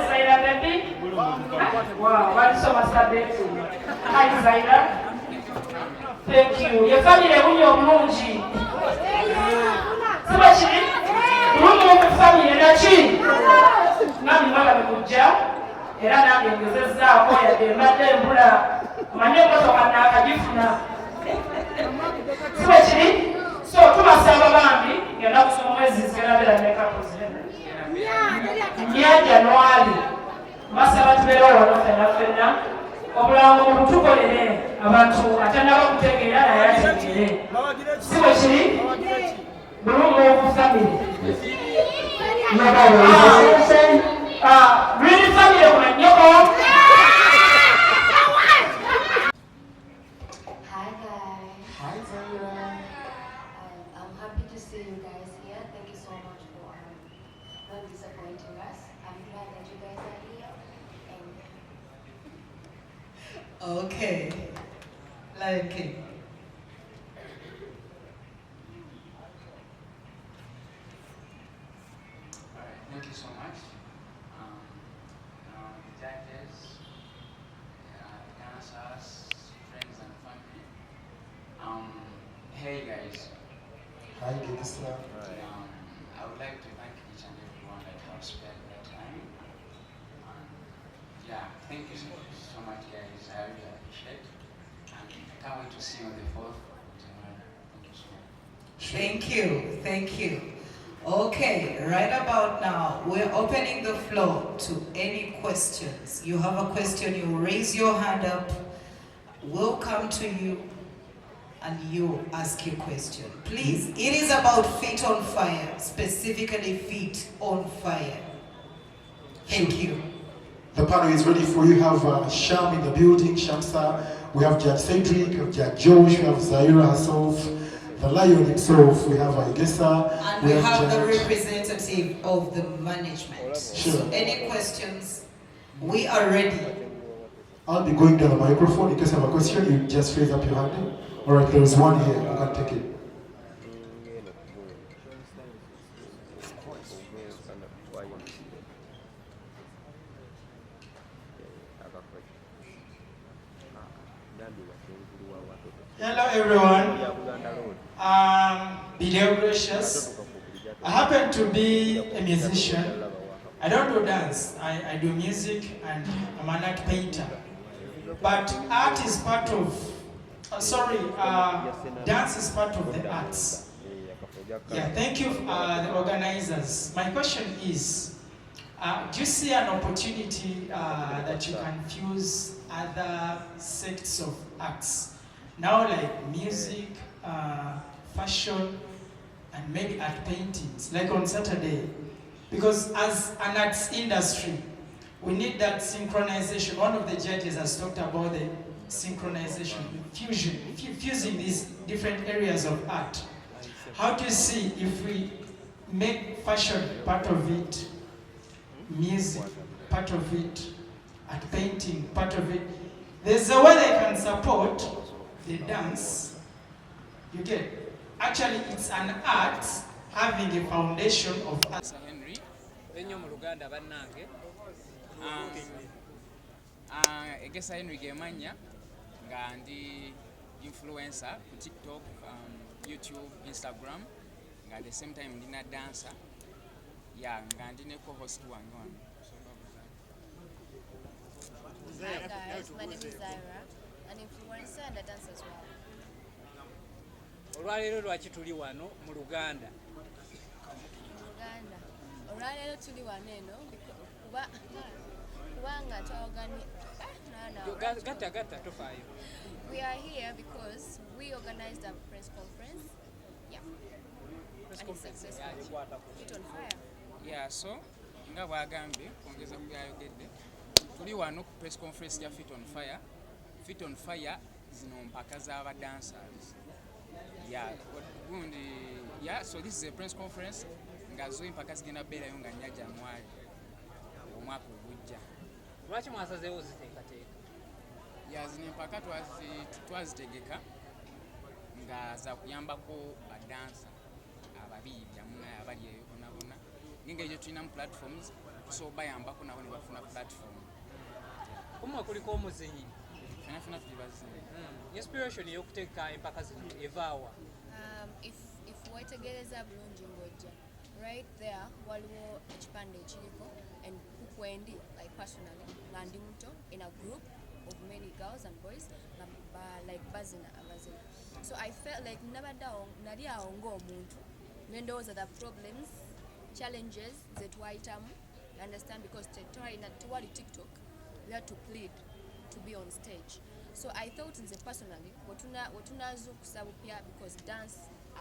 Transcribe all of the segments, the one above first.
Zayra baby. Wow, what's so much Hi Zayra. Thank you. Your family unyo mlungi. Sema chini. Mungu family na chini. Nami mwana mkuja. Era nami ngezeza moya de mate mbula. Manyo moto kana akajifuna. Sema chini. So tubasaba bambi ngenda kusoma mwezi zikera bela makeup zene. Ya Januari. Masaba tubero wano fena. Obulango mutukolere abantu atandaba kutegeera naye ategeere. Siwe kiri? Bulungu family. Really family kuna nyoko. Hi guys. Hi Zayra. I'm happy to see you guys here. Thank you so much for not disappointing us. I'm glad that you guys are here. Okay. Lion King. Alright, thank you so much. Judges, dancers, friends and family. Hey guys. Hi, Gangster. I would like to thank each and everyone that have spent their time. Yeah, thank you so much guys. I really appreciate it. And I can't wait to see you on the 4th of January. Thank you so much. Thank you. Thank you. Okay, right about now, we're opening the floor to any questions. You have a question, you raise your hand up. We'll come to you and you ask your question. Please, it is about Feet on Fire, specifically Feet on Fire. Thank you. The panel is ready for you. We have Sham in the building, Shamsa. We have Judge Cedric, we have Judge Josh, we have Zayra herself, the lion himself, we have Abayise. And we have the representative of the management. Sure. So any questions? We are ready. I'll be going to the microphone. In case you have a question, you just raise up your hand. All right, there is one here. You can take it. Hello everyone. Be dear gracious. I happen to be a musician. I don't do dance. I do music and I'm an art painter. But art is part of, dance is part of the arts. Yeah, thank you, the organizers. My question is, do you see an opportunity that you can fuse other sects of arts? Now like music, fashion, and maybe art paintings, like on Saturday. Because as an arts industry, we need that synchronization. One of the judges has talked about the synchronization, fusing these different areas of art. How do you see if we make fashion part of it, music part of it, art painting part of it? There's a way they can support the dance. You get? Actually, it's an art having a foundation of art. Egesa Henry Gemanya nga ndi influencer ku TikTok, YouTube, Instagram, nga at the same time ndina dancer. Yeah, nga ndine co-host wangu. Hi guys, my name is Zayra, an influencer and a dancer as well. Olwaleero lwaki tuli wano mu Luganda? Olwaleero tuli wano eno kubanga Gata tofaayo. we are here because we organized a press conference. Yeah. And it's successful. Feet on Fire. Yeah, so nga bwagambye kwongeza ku byayogedde tuli wano ku press conference ya Fit on Fire. Fit on Fire zino mpaka z'aba dancers. So this is a press conference nga zo mpaka zigenda beerayo nga nya January omwaka ogujja. Lwaki mwasazeewo ziteekateeka? Zino mpaka twazitegeka nga za kuyambako badansa ababiibya munaye abali eyo bonabona ng'engeri gye tulina mu platforms so bayambako nabo ne bafuna platform. Kumwe kuliko omuzinyi Fena tuli bazinyi. Inspiration y'okuteeka empaka zino evaawa? If wetegereza bulungi ng'ojja right there waliwo ekipande ekiriko and kukwendi like personally nga ndi muto in a group of many girls and boys like bazina abazina. So I felt like nali awo ng'omuntu nendowooza the problems challenges zetwayitamu understand because tewali TikTok we had to plead to be on stage. So I thought nze personally wetunazuukusa bupya because dance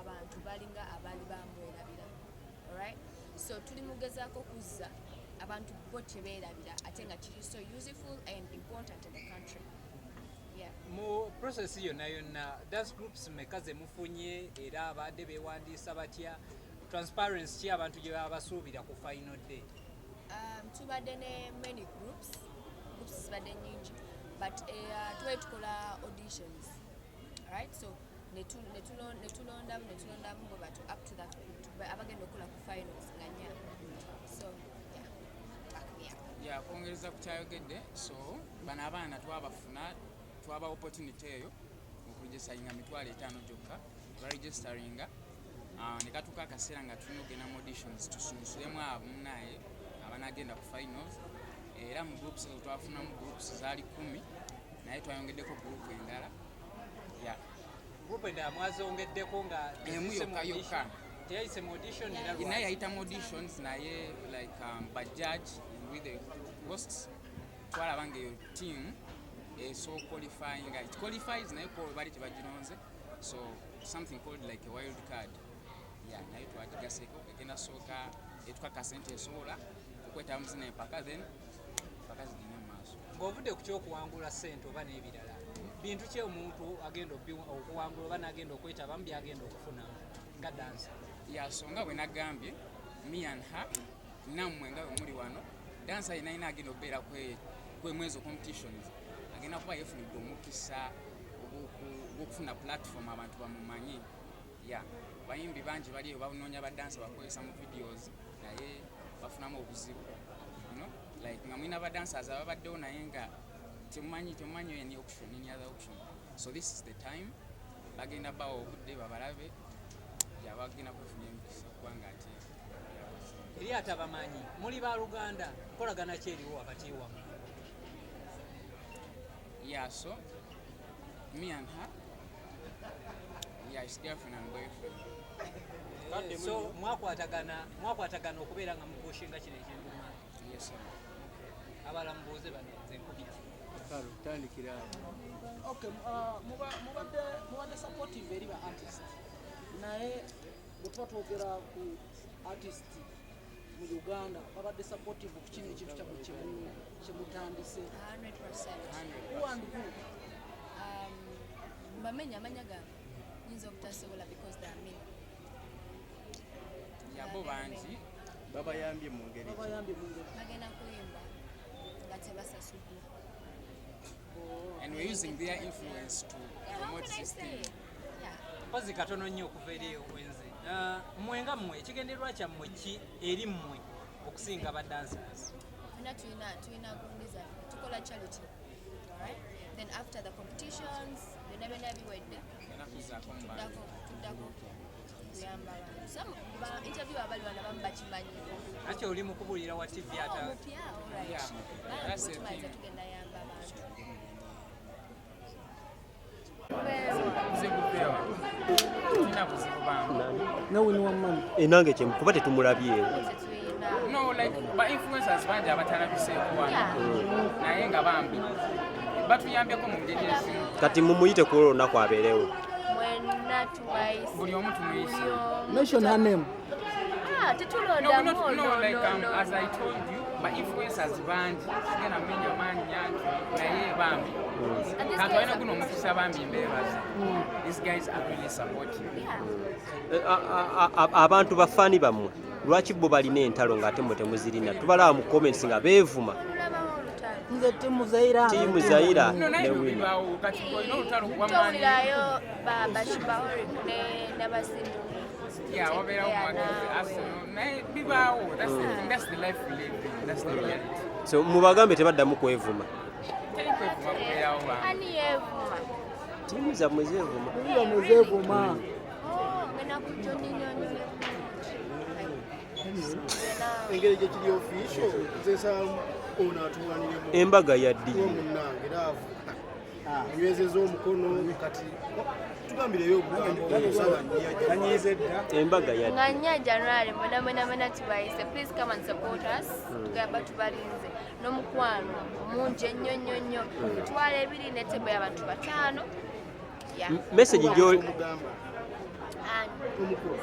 abantu balinga abali bamwerabira. Alright, so tuli mugezaako kuzza abantu bo tebeerabira ate nga kiri so useful and important in the country. Mu process yonna dance groups meka ze mufunye era abadde beewandiisa batya transparency ki abantu gye baba basuubira ku final day? Tubadde ne many groups zibadde nyingi but tubaye tukola auditions. Alright, so netulondamu bwe bato up to that point abagenda okukola ku finals nga nya. So back me up. Kwongereza ku kyayogedde so bano abaana twaba opportunity eyo okuregisitaringa mitwalo 5 gyokka twaregisteringa ne katuuka akaseera nga tulina okugenda mu auditions tusunsulemu abo munaye abanagenda ku finals era mu groups ezo twafunamu groups zaali 10 naye twayongeddeko group endala. Group endala mwazongeddeko nga emu yokka teyayise mu audition era naye yayitamu auditions naye like bajudge with the hosts twalaba ngaeyo team so qualifying it qualifies naye ko bali tebagironze so something called like a wild card naye twagigaseko egenda sooka etukaka sente esobola okwetaba muzina empaka then mpaka zigenda mu maaso. Ng'ovudde ku kyokuwangula ssente oba n'ebirala bintu ki omuntu agenda okuwangula oba n'agenda okwetabamu byagenda okufuna nga dansa? So nga bwe nagambye me and her nammwe nga bwe muli wano dansa yenayina agenda okubeera kwemwezo competitions agenda kuba yefunidde omukisa ogw'okufuna platform abantu bamumanyi. Bayimbi bangi baliyo banoonya badansa bakozesa mu videos naye bafunamu obuzibu like nga mulina badancers ababaddewo naye nga temumanyi any other option. So this is the time bagenda bawa obudde babalabe bagenda kwefunya emikisa kubanga ate eri atabamanyi muli ba Luganda kolagana ki eriwo wakati wammwe? So me and her it's girlfriend and boyfriend. So mwakwatagana okubeera nga mukoshinga kino ekyenduma? Yes sir. Abalambuuze banenze nkubira tandikira okay mubadde supportive eri ba artist naye bwe twogera ku artist mu Uganda babadde supportive ku kino ekintu kyemutandise 100%. Bamenya amanya gange nyinza obutasobola because they are many. Bo bangi babayambye mu ngeri bagenda kuyimba nga tebasasuddwa. And we're using their influence to promote this thing. Mpozi katono nnyo okuva eri obwenzi. Mmwe nga mmwe ekigendererwa kyammwe ki eri mmwe okusinga ba dancers? Tulina kundiza tukola charity. Alright? Then after the competitions byonna biwedde tuddako kuyamba abantu. Some interview abali bana bamu bakimanyi. Ate oli mu kubulira wa TV ata? That's the thing. Tugenda yamba abantu. Enange kyemu kuba tetumulabyewo. No, like ba influencers bangi abatalabiseeko wano naye nga bambi batuyambyeko mu ngeri ezimu. Kati mumuyite ku olunaku abeerewo. Buli omu tumuyise. mention her name. Tetulonda No, like as I told you ba influencers bangi sigenda mmenya mannya naye bambi kantu alina guno omukisa bambi mbeebaza. These guys are really supportive. Abantu bafaani bammwe lwaki bo balina entalo ng'ate mmwe temuzirina? Tubalaba mu comments nga beevuma. Nze timu Zayra. Timu Zayra ne Wina. Kati olina olutalo kuba maanyi. Tuwulirayo bashibahori n'abasindu. Yeah, wabeerawo mwagezi Arsenal naye bibaawo. That's the life we live. That's the reality. So mubagambe tebaddamu kwevuma. Teri kwevuma kubeerawo bantu. Ani yeevuma? Timu zammwe zeevuma. Ngena ku Johnny Nyonyole. Engeri gye kiri official nzesa ono atuwaniremu Embaga ya ddi. Munnange naavu nywezeza omukono kati tugambireyo obugambo Embaga ya ddi. Nga nnya January mwenamwenamwena tubayise. Please come and support us. Tugamba tubalinze n'omukwano mungi ennyo nnyo nnyo. Tutwala ebiri n'etebo y'abantu 5. Message gy'oli Mukulu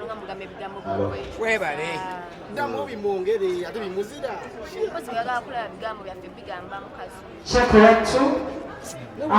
nga mugamba ebigambo bwekyo. Webale. ddamu bimwongere ate bimuzira Bose byagala kulaba bigambo byaffe bigamba mukazi. Check 1, 2.